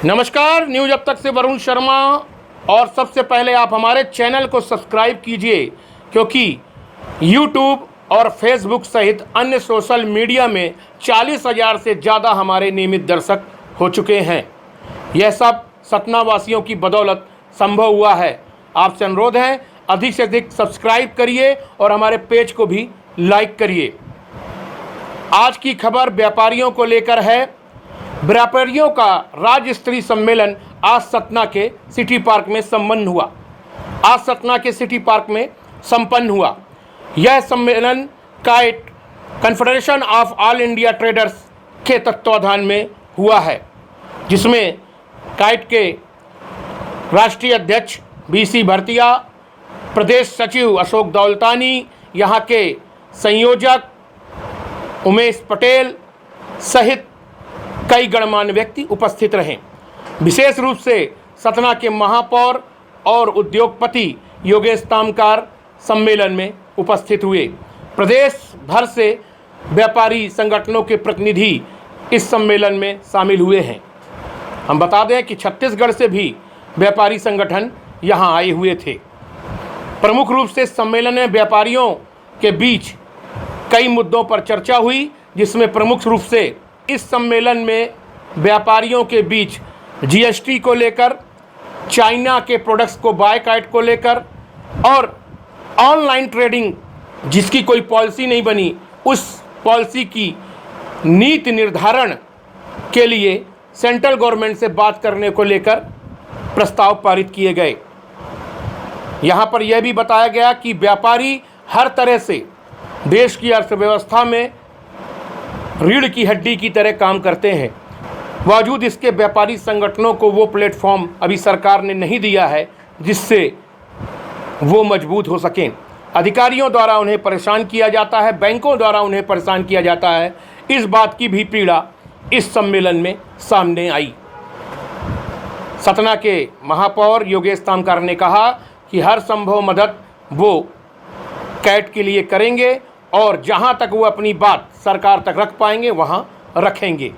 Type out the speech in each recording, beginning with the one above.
नमस्कार, न्यूज अब तक से वरुण शर्मा। और सबसे पहले आप हमारे चैनल को सब्सक्राइब कीजिए, क्योंकि YouTube और Facebook सहित अन्य सोशल मीडिया में 40,000 से ज़्यादा हमारे नियमित दर्शक हो चुके हैं। यह सब सतना वासियों की बदौलत संभव हुआ है। आपसे अनुरोध है, अधिक से अधिक सब्सक्राइब करिए और हमारे पेज को भी लाइक करिए। आज की खबर व्यापारियों को लेकर है। व्यापारियों का राज्य स्तरीय सम्मेलन आज सतना के सिटी पार्क में संपन्न हुआ। यह सम्मेलन kite confederation of all India traders के तत्वाधान में हुआ है, जिसमें काइट के राष्ट्रीय अध्यक्ष BC भरतिया, प्रदेश सचिव अशोक दौलतानी, यहाँ के संयोजक उमेश पटेल सहित कई गणमान्य व्यक्ति उपस्थित रहे। विशेष रूप से सतना के महापौर और उद्योगपति योगेश तामकार सम्मेलन में उपस्थित हुए। प्रदेश भर से व्यापारी संगठनों के प्रतिनिधि इस सम्मेलन में शामिल हुए हैं। हम बता दें कि छत्तीसगढ़ से भी व्यापारी संगठन यहां आए हुए थे। प्रमुख रूप से सम्मेलन में व्यापारियों के बीच कई मुद्दों पर चर्चा हुई, जिसमें प्रमुख रूप से इस सम्मेलन में व्यापारियों के बीच GST को लेकर, चाइना के प्रोडक्ट्स को बायकॉट को लेकर और ऑनलाइन ट्रेडिंग जिसकी कोई पॉलिसी नहीं बनी, उस पॉलिसी की नीति निर्धारण के लिए सेंट्रल गवर्नमेंट से बात करने को लेकर प्रस्ताव पारित किए गए। यहाँ पर यह भी बताया गया कि व्यापारी हर तरह से देश की अर्थव्यवस्था में रीढ़ की हड्डी की तरह काम करते हैं। बावजूद इसके व्यापारी संगठनों को वो प्लेटफॉर्म अभी सरकार ने नहीं दिया है जिससे वो मजबूत हो सकें। अधिकारियों द्वारा उन्हें परेशान किया जाता है, बैंकों द्वारा उन्हें परेशान किया जाता है। इस बात की भी पीड़ा इस सम्मेलन में सामने आई। सतना के महापौर योगेश तामकार ने कहा कि हर संभव मदद वो कैट के लिए करेंगे और जहां तक वो अपनी बात सरकार तक रख पाएंगे वहां रखेंगे।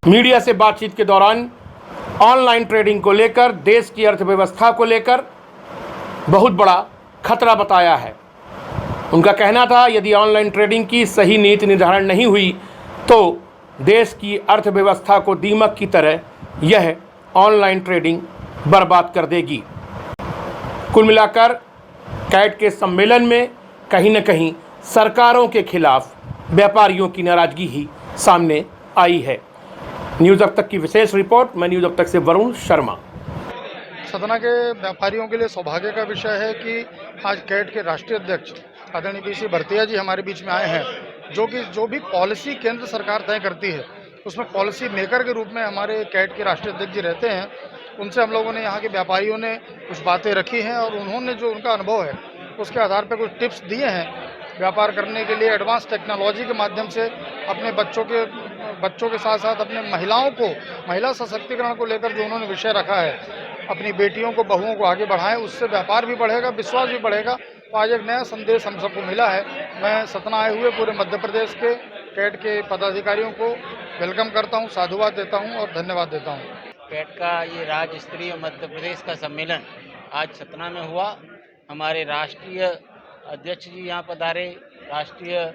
मीडिया से बातचीत के दौरान ऑनलाइन ट्रेडिंग को लेकर, देश की अर्थव्यवस्था को लेकर बहुत बड़ा खतरा बताया है। उनका कहना था, यदि ऑनलाइन ट्रेडिंग की सही नीति निर्धारण नहीं हुई तो देश की अर्थव्यवस्था को दीमक की तरह यह ऑनलाइन ट्रेडिंग बर्बाद कर देगी। कुल मिलाकर कैट के सम्मेलन में कहीं न कहीं सरकारों के खिलाफ व्यापारियों की नाराजगी ही सामने आई है। न्यूज़ अब तक की विशेष रिपोर्ट। मैं न्यूज़ अब तक से वरुण शर्मा। सतना के व्यापारियों के लिए सौभाग्य का विषय है कि आज कैट के राष्ट्रीय अध्यक्ष आदरणीय BC भरतिया जी हमारे बीच में आए हैं, जो भी पॉलिसी केंद्र सरकार तय करती है उसमें पॉलिसी मेकर के रूप में हमारे कैट के राष्ट्रीय अध्यक्ष जी रहते हैं। उनसे हम लोगों ने, यहाँ के व्यापारियों ने कुछ बातें रखी हैं और उन्होंने जो उनका अनुभव है उसके आधार पर कुछ टिप्स दिए हैं व्यापार करने के लिए। एडवांस टेक्नोलॉजी के माध्यम से अपने बच्चों के साथ साथ अपने महिला सशक्तिकरण को लेकर जो उन्होंने विषय रखा है, अपनी बेटियों को, बहुओं को आगे बढ़ाएं, उससे व्यापार भी बढ़ेगा, विश्वास भी बढ़ेगा। तो आज एक नया संदेश हम सबको मिला है। मैं सतना आए हुए पूरे मध्य प्रदेश के कैट के पदाधिकारियों को वेलकम करता हूँ, साधुवाद देता हूँ और धन्यवाद देता हूँ। कैट का ये राज्य स्तरीय मध्य प्रदेश का सम्मेलन आज सतना में हुआ। हमारे राष्ट्रीय अध्यक्ष जी यहाँ पधारे, राष्ट्रीय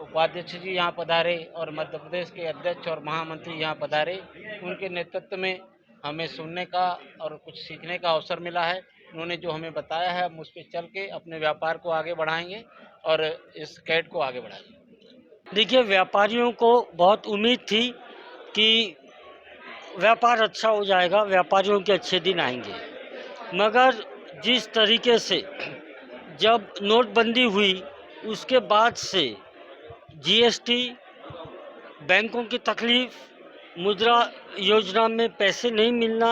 उपाध्यक्ष जी यहाँ पधारे और मध्य प्रदेश के अध्यक्ष और महामंत्री यहाँ पधारे। उनके नेतृत्व में हमें सुनने का और कुछ सीखने का अवसर मिला है। उन्होंने जो हमें बताया है, हम उस पर चल के अपने व्यापार को आगे बढ़ाएंगे और इस कैट को आगे बढ़ाएंगे। देखिए, व्यापारियों को बहुत उम्मीद थी कि व्यापार अच्छा हो जाएगा, व्यापारियों के अच्छे दिन आएंगे, मगर जिस तरीके से जब नोटबंदी हुई उसके बाद से GST, बैंकों की तकलीफ, मुद्रा योजना में पैसे नहीं मिलना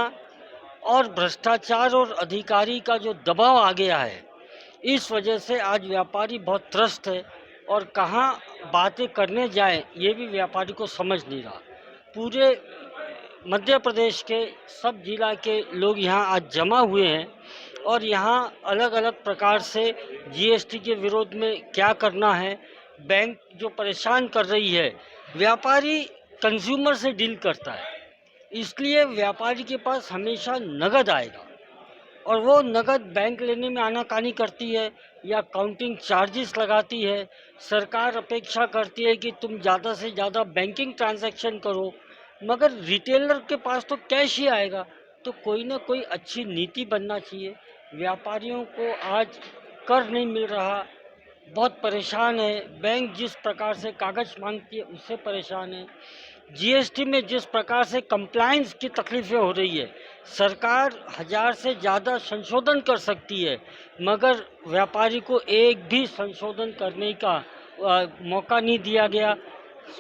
और भ्रष्टाचार और अधिकारी का जो दबाव आ गया है, इस वजह से आज व्यापारी बहुत त्रस्त है और कहाँ बातें करने जाएं ये भी व्यापारी को समझ नहीं रहा। पूरे मध्य प्रदेश के सब जिला के लोग यहाँ आज जमा हुए हैं और यहाँ अलग अलग प्रकार से GST के विरोध में क्या करना है, बैंक जो परेशान कर रही है, व्यापारी कंज्यूमर से डील करता है, इसलिए व्यापारी के पास हमेशा नगद आएगा और वो नगद बैंक लेने में आनाकानी करती है या काउंटिंग चार्जेस लगाती है। सरकार अपेक्षा करती है कि तुम ज़्यादा से ज़्यादा बैंकिंग ट्रांजैक्शन करो, मगर रिटेलर के पास तो कैश ही आएगा। तो कोई ना कोई अच्छी नीति बनना चाहिए। व्यापारियों को आज कर नहीं मिल रहा, बहुत परेशान है। बैंक जिस प्रकार से कागज़ मांगती है उससे परेशान है। जीएसटी में जिस प्रकार से कंप्लायंस की तकलीफ़ें हो रही है, सरकार 1000 से ज़्यादा संशोधन कर सकती है, मगर व्यापारी को एक भी संशोधन करने का मौका नहीं दिया गया।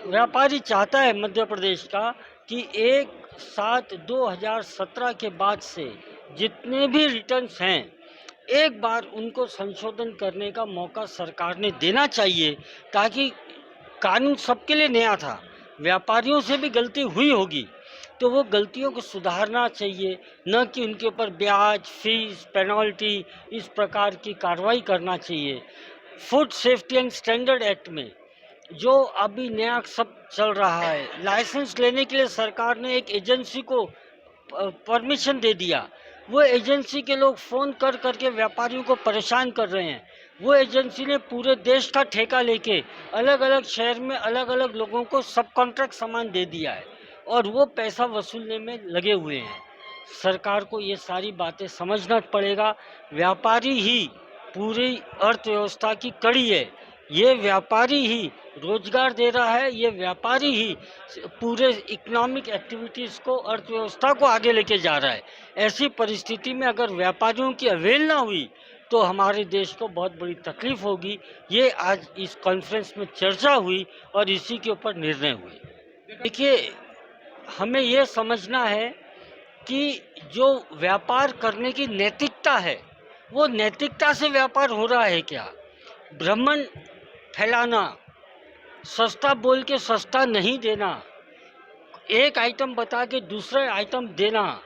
व्यापारी चाहता है मध्य प्रदेश का कि 1/7/2017 के बाद से जितने भी रिटर्न्स हैं, एक बार उनको संशोधन करने का मौका सरकार ने देना चाहिए, ताकि कानून सबके लिए नया था। व्यापारियों से भी गलती हुई होगी तो वो गलतियों को सुधारना चाहिए, न कि उनके ऊपर ब्याज, फीस, पेनल्टी इस प्रकार की कार्रवाई करना चाहिए। Food safety and standard act में जो अभी नया सब चल रहा है, लाइसेंस लेने के लिए सरकार ने एक एजेंसी को परमिशन दे दिया। वो एजेंसी के लोग फ़ोन कर करके व्यापारियों को परेशान कर रहे हैं। वो एजेंसी ने पूरे देश का ठेका लेके अलग अलग शहर में अलग अलग लोगों को सब कॉन्ट्रैक्ट सामान दे दिया है और वो पैसा वसूलने में लगे हुए हैं। सरकार को ये सारी बातें समझना पड़ेगा। व्यापारी ही पूरी अर्थव्यवस्था की कड़ी है। ये व्यापारी ही रोजगार दे रहा है। ये व्यापारी ही पूरे इकोनॉमिक एक्टिविटीज़ को, अर्थव्यवस्था को आगे लेके जा रहा है। ऐसी परिस्थिति में अगर व्यापारियों की अवहेलना हुई तो हमारे देश को बहुत बड़ी तकलीफ होगी। ये आज इस कॉन्फ्रेंस में चर्चा हुई और इसी के ऊपर निर्णय हुए। देखिए, हमें ये समझना है कि जो व्यापार करने की नैतिकता है, वो नैतिकता से व्यापार हो रहा है क्या? भ्रमण फैलाना, सस्ता बोल के सस्ता नहीं देना, एक आइटम बता के दूसरा आइटम देना,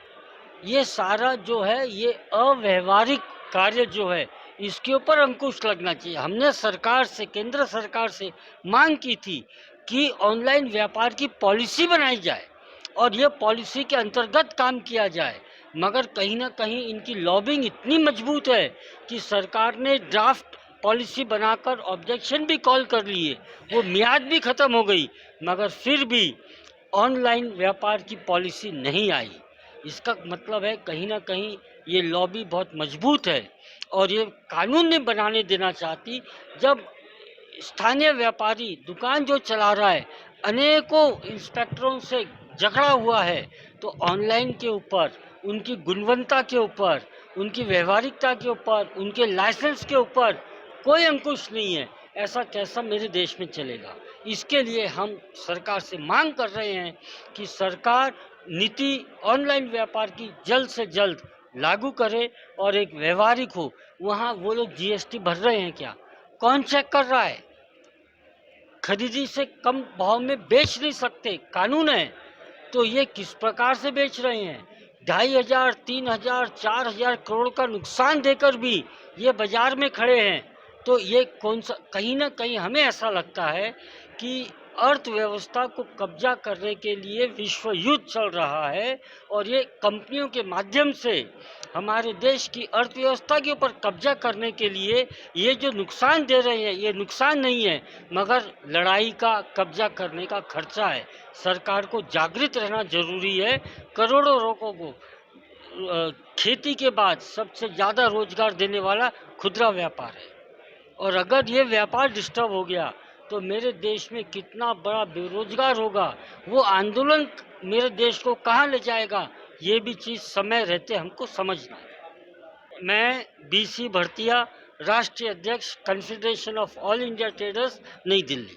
ये सारा जो है ये अव्यवहारिक कार्य जो है इसके ऊपर अंकुश लगना चाहिए। हमने सरकार से, केंद्र सरकार से मांग की थी कि ऑनलाइन व्यापार की पॉलिसी बनाई जाए और ये पॉलिसी के अंतर्गत काम किया जाए, मगर कहीं ना कहीं इनकी लॉबिंग इतनी मजबूत है कि सरकार ने ड्राफ्ट पॉलिसी बनाकर ऑब्जेक्शन भी कॉल कर लिए, वो मियाद भी ख़त्म हो गई, मगर फिर भी ऑनलाइन व्यापार की पॉलिसी नहीं आई। इसका मतलब है कहीं ना कहीं ये लॉबी बहुत मजबूत है और ये कानून नहीं बनाने देना चाहती। जब स्थानीय व्यापारी दुकान जो चला रहा है अनेकों इंस्पेक्टरों से झगड़ा हुआ है, तो ऑनलाइन के ऊपर, उनकी गुणवत्ता के ऊपर, उनकी व्यवहारिकता के ऊपर, उनके लाइसेंस के ऊपर कोई अंकुश नहीं है। ऐसा कैसा मेरे देश में चलेगा? इसके लिए हम सरकार से मांग कर रहे हैं कि सरकार नीति ऑनलाइन व्यापार की जल्द से जल्द लागू करे और एक व्यवहारिक हो। वहाँ वो लोग जीएसटी भर रहे हैं क्या? कौन चेक कर रहा है? खरीदी से कम भाव में बेच नहीं सकते, कानून है, तो ये किस प्रकार से बेच रहे हैं? 2500, 3000, 4000 करोड़ का नुकसान देकर भी ये बाजार में खड़े हैं। तो ये कौन सा, कहीं ना कहीं हमें ऐसा लगता है कि अर्थव्यवस्था को कब्जा करने के लिए विश्व युद्ध चल रहा है और ये कंपनियों के माध्यम से हमारे देश की अर्थव्यवस्था के ऊपर कब्जा करने के लिए ये जो नुकसान दे रहे हैं, ये नुकसान नहीं है, मगर लड़ाई का, कब्जा करने का खर्चा है। सरकार को जागृत रहना जरूरी है। करोड़ों लोगों को खेती के बाद सबसे ज़्यादा रोजगार देने वाला खुदरा व्यापार है, और अगर ये व्यापार डिस्टर्ब हो गया तो मेरे देश में कितना बड़ा बेरोजगार होगा, वो आंदोलन मेरे देश को कहाँ ले जाएगा, ये भी चीज़ समय रहते हमको समझना है। मैं बीसी भरतिया, राष्ट्रीय अध्यक्ष, confederation of all India traders, नई दिल्ली।